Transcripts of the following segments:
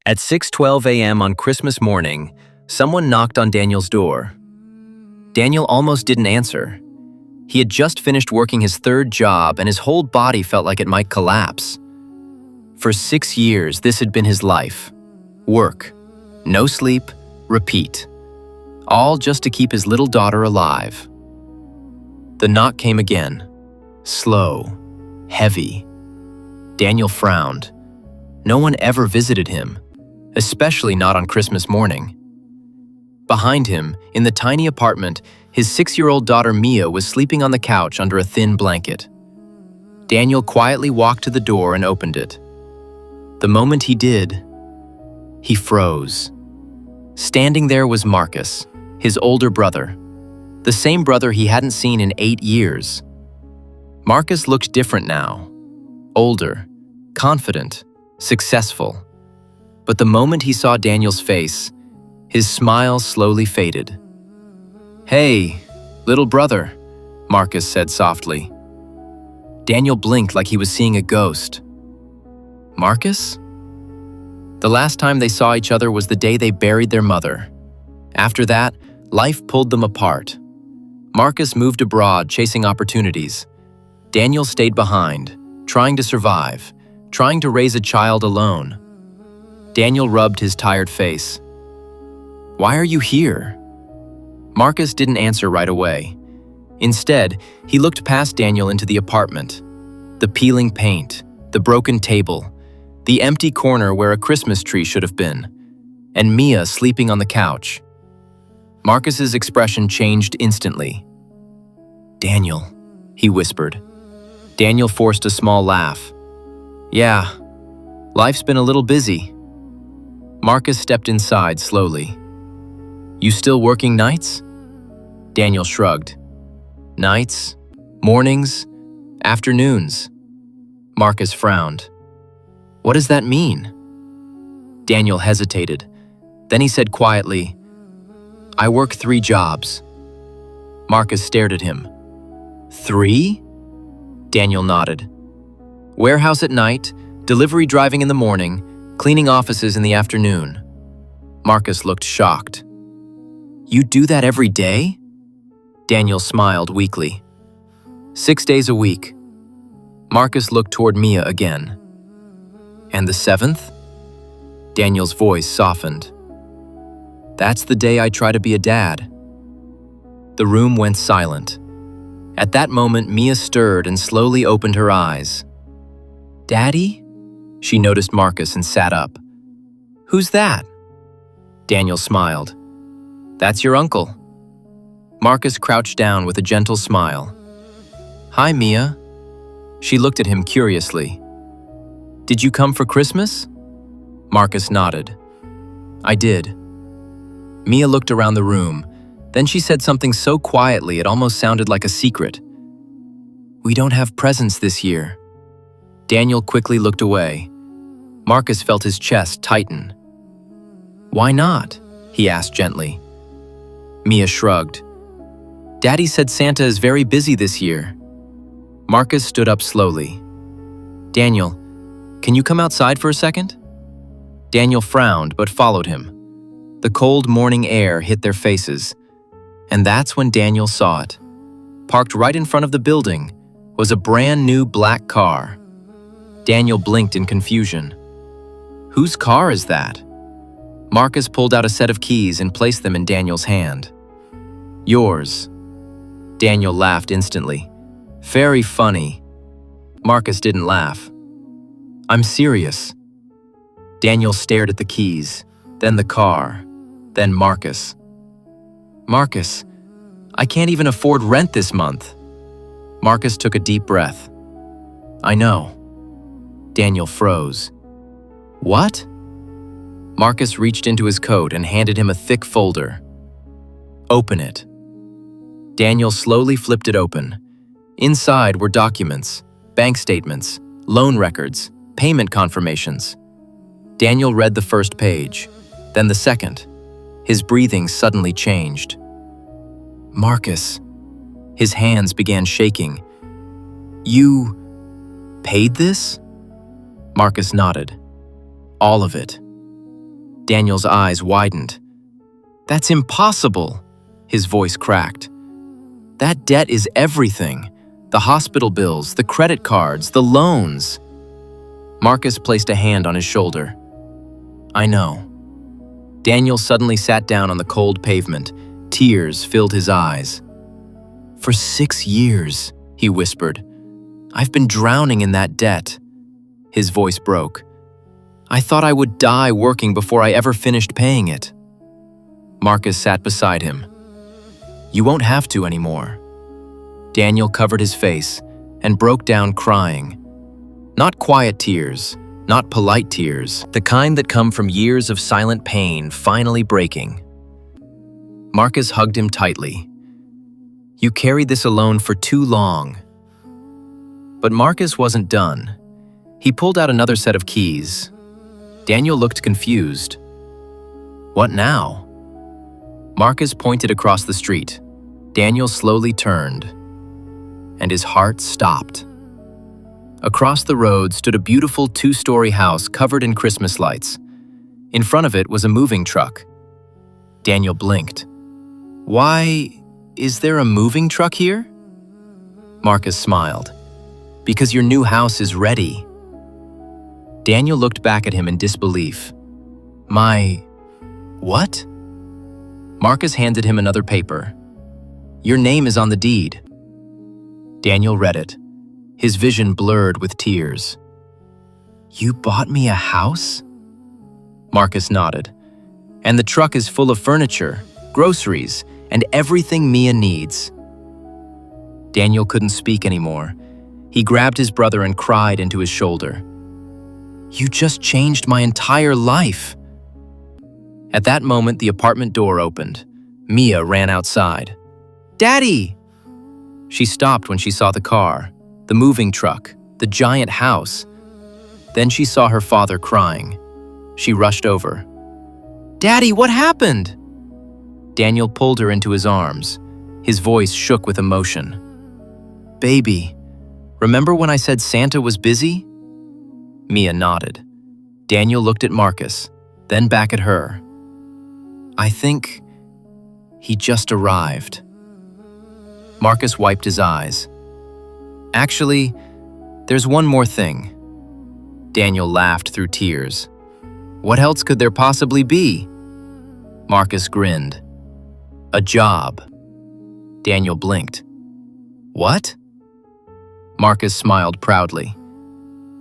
At 6:12 a.m. on Christmas morning, someone knocked on Daniel's door. Daniel almost didn't answer. He had just finished working his third job and his whole body felt like it might collapse. For 6 years, this had been his life. Work, no sleep, repeat. All just to keep his little daughter alive. The knock came again. Slow, heavy. Daniel frowned. No one ever visited him, especially not on Christmas morning. Behind him, in the tiny apartment, his 6-year-old daughter Mia was sleeping on the couch under a thin blanket. Daniel quietly walked to the door and opened it. The moment he did, he froze. Standing there was Marcus, his older brother, the same brother he hadn't seen in 8 years. Marcus looked different now, older, confident, successful. But the moment he saw Daniel's face, his smile slowly faded. "Hey, little brother," Marcus said softly. Daniel blinked like he was seeing a ghost. Marcus? The last time they saw each other was the day they buried their mother. After that, life pulled them apart. Marcus moved abroad, chasing opportunities. Daniel stayed behind, trying to survive, trying to raise a child alone. Daniel rubbed his tired face. "Why are you here?" Marcus didn't answer right away. Instead, he looked past Daniel into the apartment. The peeling paint, the broken table, the empty corner where a Christmas tree should have been, and Mia sleeping on the couch. Marcus's expression changed instantly. "Daniel," he whispered. Daniel forced a small laugh. "Yeah, life's been a little busy." Marcus stepped inside slowly. "You still working nights?" Daniel shrugged. "Nights, mornings, afternoons." Marcus frowned. "What does that mean?" Daniel hesitated. Then he said quietly, "I work 3 jobs." Marcus stared at him. "3?" Daniel nodded. "Warehouse at night, delivery driving in the morning, cleaning offices in the afternoon." Marcus looked shocked. "You do that every day?" Daniel smiled weakly. 6 days a week." Marcus looked toward Mia again. "And the 7th?" Daniel's voice softened. "That's the day I try to be a dad." The room went silent. At that moment, Mia stirred and slowly opened her eyes. "Daddy?" She noticed Marcus and sat up. "Who's that?" Daniel smiled. "That's your uncle." Marcus crouched down with a gentle smile. "Hi, Mia." She looked at him curiously. "Did you come for Christmas?" Marcus nodded. "I did." Mia looked around the room. Then she said something so quietly it almost sounded like a secret. "We don't have presents this year." Daniel quickly looked away. Marcus felt his chest tighten. "Why not?" he asked gently. Mia shrugged. "Daddy said Santa is very busy this year." Marcus stood up slowly. "Daniel, can you come outside for a second?" Daniel frowned but followed him. The cold morning air hit their faces. And that's when Daniel saw it. Parked right in front of the building was a brand new black car. Daniel blinked in confusion. "Whose car is that?" Marcus pulled out a set of keys and placed them in Daniel's hand. "Yours." Daniel laughed instantly. "Very funny." Marcus didn't laugh. "I'm serious." Daniel stared at the keys, then the car, then Marcus. "Marcus, I can't even afford rent this month." Marcus took a deep breath. "I know." Daniel froze. "What?" Marcus reached into his coat and handed him a thick folder. "Open it." Daniel slowly flipped it open. Inside were documents, bank statements, loan records, payment confirmations. Daniel read the first page, then the second. His breathing suddenly changed. "Marcus." His hands began shaking. "You paid this?" Marcus nodded. "All of it." Daniel's eyes widened. "That's impossible," his voice cracked. "That debt is everything. The hospital bills, the credit cards, the loans." Marcus placed a hand on his shoulder. "I know." Daniel suddenly sat down on the cold pavement. Tears filled his eyes. "For 6 years," he whispered, "I've been drowning in that debt." His voice broke. "I thought I would die working before I ever finished paying it." Marcus sat beside him. "You won't have to anymore." Daniel covered his face and broke down crying. Not quiet tears, not polite tears, the kind that come from years of silent pain finally breaking. Marcus hugged him tightly. "You carried this alone for too long." But Marcus wasn't done. He pulled out another set of keys. Daniel looked confused. "What now?" Marcus pointed across the street. Daniel slowly turned, and his heart stopped. Across the road stood a beautiful 2-story house covered in Christmas lights. In front of it was a moving truck. Daniel blinked. "Why, is there a moving truck here?" Marcus smiled. "Because your new house is ready." Daniel looked back at him in disbelief. "My... what?" Marcus handed him another paper. "Your name is on the deed." Daniel read it. His vision blurred with tears. "You bought me a house?" Marcus nodded. "And the truck is full of furniture, groceries, and everything Mia needs." Daniel couldn't speak anymore. He grabbed his brother and cried into his shoulder. "You just changed my entire life." At that moment, the apartment door opened. Mia ran outside. "Daddy!" She stopped when she saw the car, the moving truck, the giant house. Then she saw her father crying. She rushed over. "Daddy, what happened?" Daniel pulled her into his arms. His voice shook with emotion. "Baby, remember when I said Santa was busy?" Mia nodded. Daniel looked at Marcus, then back at her. "I think he just arrived." Marcus wiped his eyes. "Actually, there's one more thing." Daniel laughed through tears. "What else could there possibly be?" Marcus grinned. "A job." Daniel blinked. "What?" Marcus smiled proudly.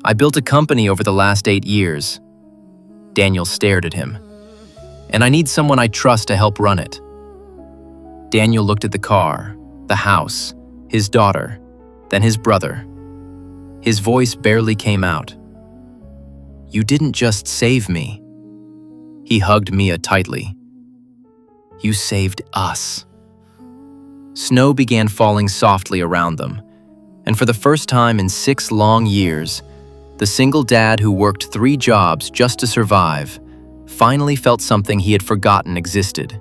"I built a company over the last 8 years." Daniel stared at him. "And I need someone I trust to help run it." Daniel looked at the car, the house, his daughter, then his brother. His voice barely came out. "You didn't just save me." He hugged Mia tightly. "You saved us." Snow began falling softly around them, and for the first time in 6 long years, the single dad who worked 3 jobs just to survive finally felt something he had forgotten existed: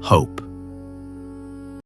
hope.